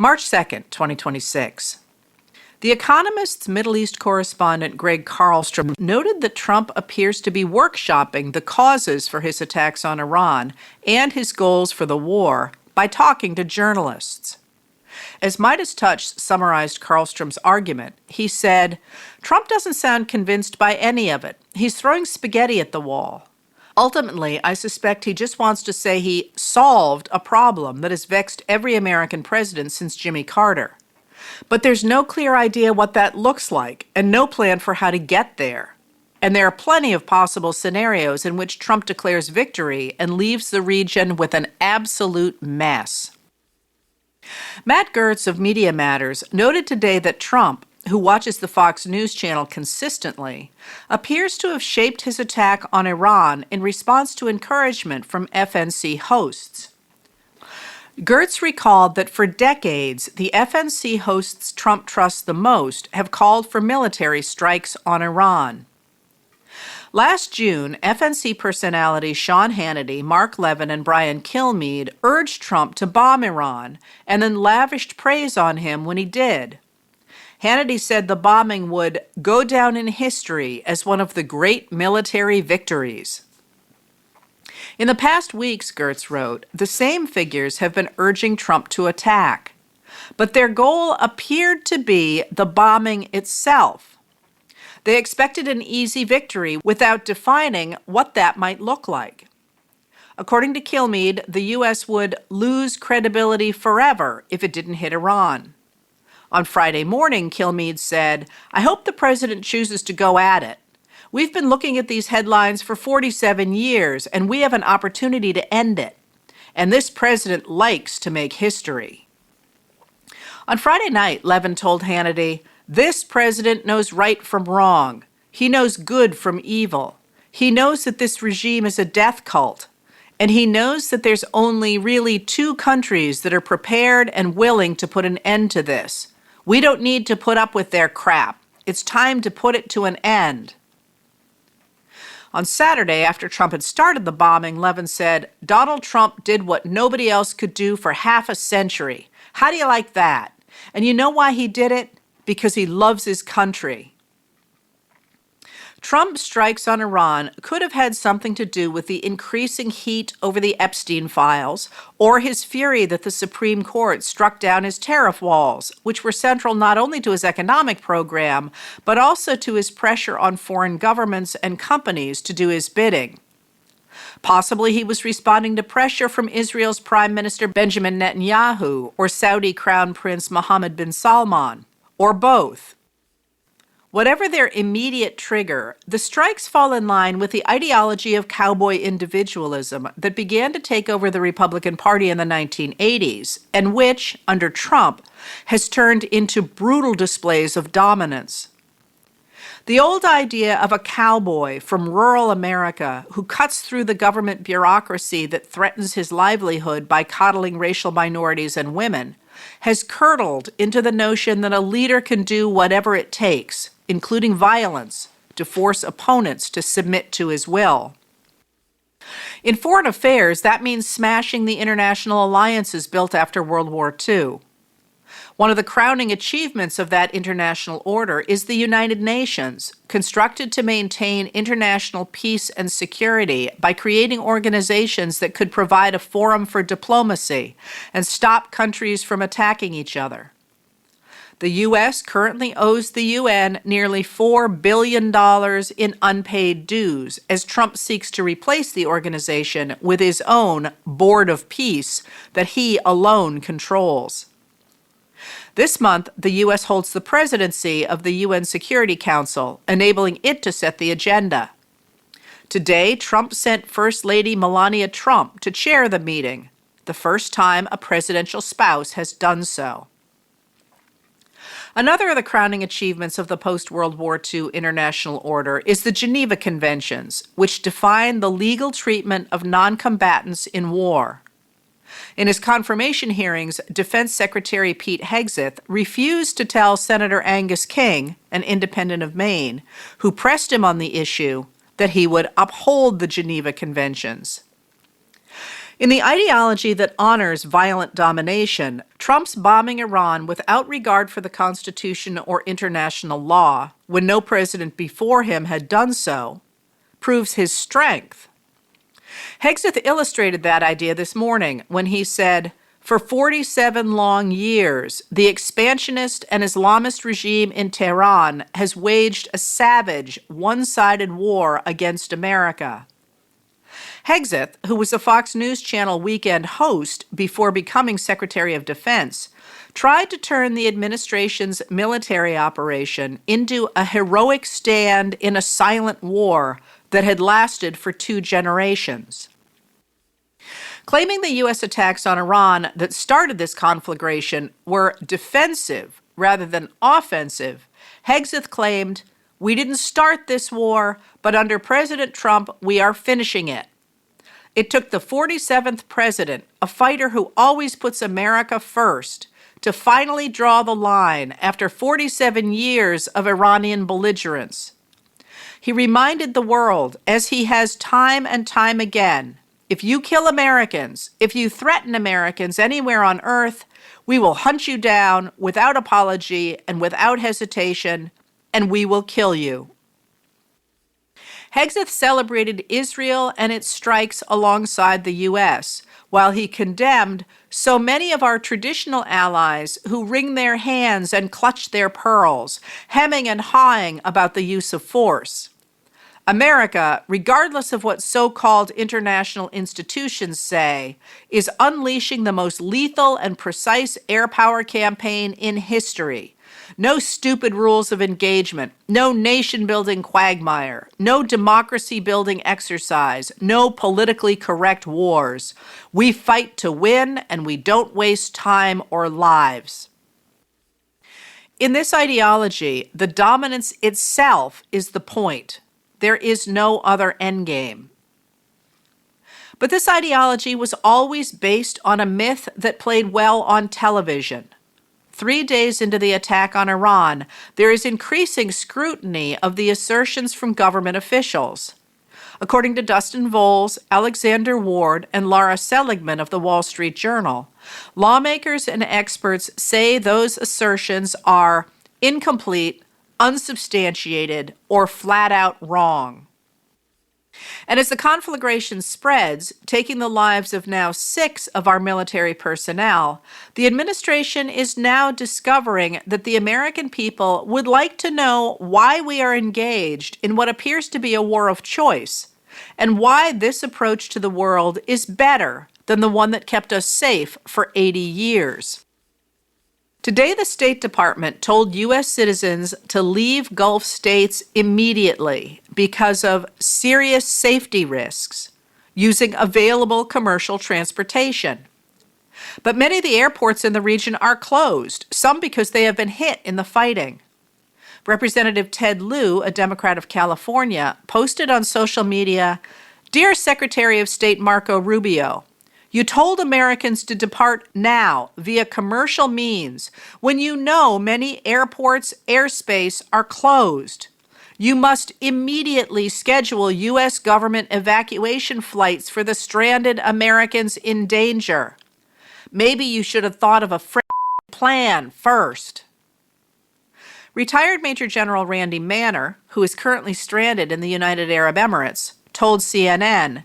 March 2nd, 2026. The Economist's Middle East correspondent Greg Carlstrom noted that Trump appears to be workshopping the causes for his attacks on Iran and his goals for the war by talking to journalists. As Midas Touch summarized Carlstrom's argument, he said, "Trump doesn't sound convinced by any of it. He's throwing spaghetti at the wall. Ultimately, I suspect he just wants to say he solved a problem that has vexed every American president since Jimmy Carter. But there's no clear idea what that looks like and no plan for how to get there. And there are plenty of possible scenarios in which Trump declares victory and leaves the region with an absolute mess." Matt Gertz of Media Matters noted today that Trump, who watches the Fox News channel consistently, appears to have shaped his attack on Iran in response to encouragement from FNC hosts. Gertz recalled that for decades, the FNC hosts Trump trusts the most have called for military strikes on Iran. Last June, FNC personalities Sean Hannity, Mark Levin, and Brian Kilmeade urged Trump to bomb Iran and then lavished praise on him when he did. Hannity said the bombing would go down in history as one of the great military victories. In the past weeks, Gertz wrote, the same figures have been urging Trump to attack, but their goal appeared to be the bombing itself. They expected an easy victory without defining what that might look like. According to Kilmeade, the U.S. would lose credibility forever if it didn't hit Iran. On Friday morning, Kilmeade said, "I hope the president chooses to go at it. We've been looking at these headlines for 47 years, and we have an opportunity to end it. And this president likes to make history." On Friday night, Levin told Hannity, "This president knows right from wrong. He knows good from evil. He knows that this regime is a death cult. And he knows that there's only really two countries that are prepared and willing to put an end to this. We don't need to put up with their crap. It's time to put it to an end." On Saturday, after Trump had started the bombing, Levin said, "Donald Trump did what nobody else could do for half a century. How do you like that? And you know why he did it? Because he loves his country." Trump's strikes on Iran could have had something to do with the increasing heat over the Epstein files, or his fury that the Supreme Court struck down his tariff walls, which were central not only to his economic program, but also to his pressure on foreign governments and companies to do his bidding. Possibly he was responding to pressure from Israel's Prime Minister Benjamin Netanyahu or Saudi Crown Prince Mohammed bin Salman, or both. Whatever their immediate trigger, the strikes fall in line with the ideology of cowboy individualism that began to take over the Republican Party in the 1980s, and which, under Trump, has turned into brutal displays of dominance. The old idea of a cowboy from rural America who cuts through the government bureaucracy that threatens his livelihood by coddling racial minorities and women has curdled into the notion that a leader can do whatever it takes, including violence, to force opponents to submit to his will. In foreign affairs, that means smashing the international alliances built after World War II. One of the crowning achievements of that international order is the United Nations, constructed to maintain international peace and security by creating organizations that could provide a forum for diplomacy and stop countries from attacking each other. The U.S. currently owes the UN nearly $4 billion in unpaid dues as Trump seeks to replace the organization with his own Board of Peace that he alone controls. This month, the U.S. holds the presidency of the UN Security Council, enabling it to set the agenda. Today, Trump sent First Lady Melania Trump to chair the meeting, the first time a presidential spouse has done so. Another of the crowning achievements of the post-World War II international order is the Geneva Conventions, which define the legal treatment of non-combatants in war. In his confirmation hearings, Defense Secretary Pete Hegseth refused to tell Senator Angus King, an independent of Maine, who pressed him on the issue, that he would uphold the Geneva Conventions. In the ideology that honors violent domination, Trump's bombing Iran without regard for the Constitution or international law, when no president before him had done so, proves his strength. Hegseth illustrated that idea this morning when he said, "For 47 long years, the expansionist and Islamist regime in Tehran has waged a savage, one-sided war against America." Hegseth, who was a Fox News Channel weekend host before becoming Secretary of Defense, tried to turn the administration's military operation into a heroic stand in a silent war that had lasted for 2 generations. Claiming the U.S. attacks on Iran that started this conflagration were defensive rather than offensive, Hegseth claimed, "We didn't start this war, but under President Trump, we are finishing it." It took the 47th president, a fighter who always puts America first, to finally draw the line after 47 years of Iranian belligerence. He reminded the world, as he has time and time again, if you kill Americans, if you threaten Americans anywhere on earth, we will hunt you down without apology and without hesitation, and we will kill you. Hegseth celebrated Israel and its strikes alongside the U.S., while he condemned so many of our traditional allies who wring their hands and clutch their pearls, hemming and hawing about the use of force. America, regardless of what so-called international institutions say, is unleashing the most lethal and precise air power campaign in history. No stupid rules of engagement, no nation-building quagmire, no democracy-building exercise, no politically correct wars. We fight to win, and we don't waste time or lives. In this ideology, the dominance itself is the point. There is no other endgame. But this ideology was always based on a myth that played well on television. 3 days into the attack on Iran, there is increasing scrutiny of the assertions from government officials. According to Dustin Voles, Alexander Ward, and Laura Seligman of the Wall Street Journal, lawmakers and experts say those assertions are incomplete, unsubstantiated, or flat out wrong. And as the conflagration spreads, taking the lives of now 6 of our military personnel, the administration is now discovering that the American people would like to know why we are engaged in what appears to be a war of choice, and why this approach to the world is better than the one that kept us safe for 80 years. Today, the State Department told U.S. citizens to leave Gulf states immediately because of serious safety risks using available commercial transportation. But many of the airports in the region are closed, some because they have been hit in the fighting. Representative Ted Lieu, a Democrat of California, posted on social media, "Dear Secretary of State Marco Rubio, you told Americans to depart now via commercial means when you know many airports' airspace are closed. You must immediately schedule U.S. government evacuation flights for the stranded Americans in danger. Maybe you should have thought of a plan first." Retired Major General Randy Manner, who is currently stranded in the United Arab Emirates, told CNN,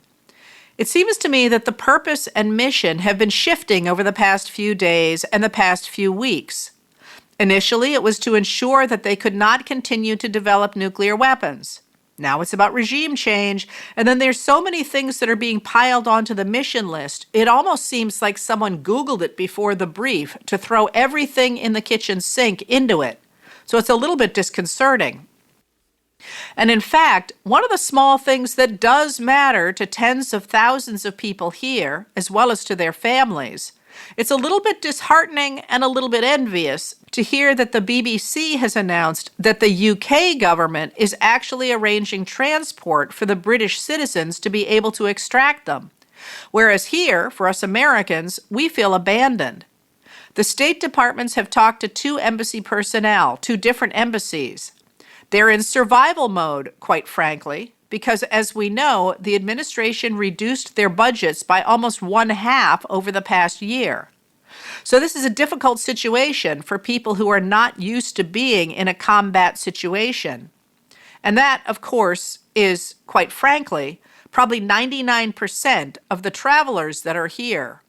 "It seems to me that the purpose and mission have been shifting over the past few days and the past few weeks. Initially, it was to ensure that they could not continue to develop nuclear weapons. Now it's about regime change, and then there's so many things that are being piled onto the mission list, it almost seems like someone Googled it before the brief to throw everything in the kitchen sink into it. So it's a little bit disconcerting. And in fact, one of the small things that does matter to tens of thousands of people here, as well as to their families, it's a little bit disheartening and a little bit envious to hear that the BBC has announced that the UK government is actually arranging transport for the British citizens to be able to extract them. Whereas here, for us Americans, we feel abandoned. The State Departments have talked to 2 embassy personnel, 2 different embassies. They're in survival mode, quite frankly, because, as we know, the administration reduced their budgets by almost 1/2 over the past year. So this is a difficult situation for people who are not used to being in a combat situation. And that, of course, is, quite frankly, probably 99% of the travelers that are here.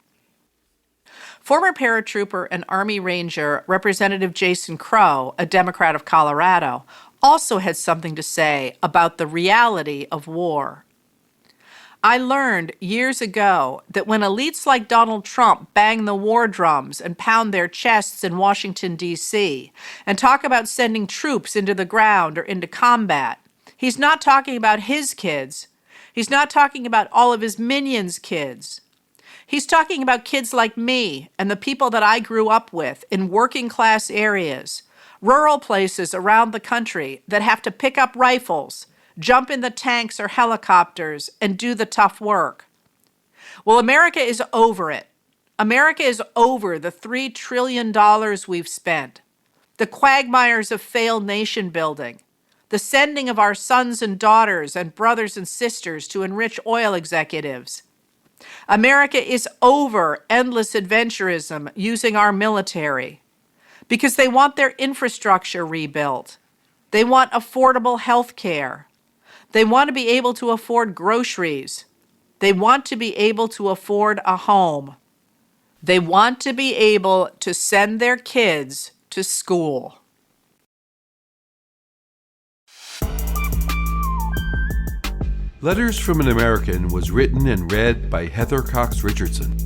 Former paratrooper and Army Ranger Representative Jason Crow, a Democrat of Colorado, also had something to say about the reality of war. I learned years ago that when elites like Donald Trump bang the war drums and pound their chests in Washington, D.C., and talk about sending troops into the ground or into combat, he's not talking about his kids. He's not talking about all of his minions' kids. He's talking about kids like me and the people that I grew up with in working class areas, rural places around the country that have to pick up rifles, jump in the tanks or helicopters, and do the tough work. Well, America is over it. America is over the $3 trillion we've spent, the quagmires of failed nation building, the sending of our sons and daughters and brothers and sisters to enrich oil executives. America is over endless adventurism using our military because they want their infrastructure rebuilt. They want affordable health care. They want to be able to afford groceries. They want to be able to afford a home. They want to be able to send their kids to school. Letters from an American was written and read by Heather Cox Richardson.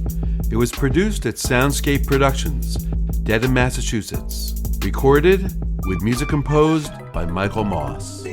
It was produced at Soundscape Productions, Dedham, Massachusetts. Recorded with music composed by Michael Moss.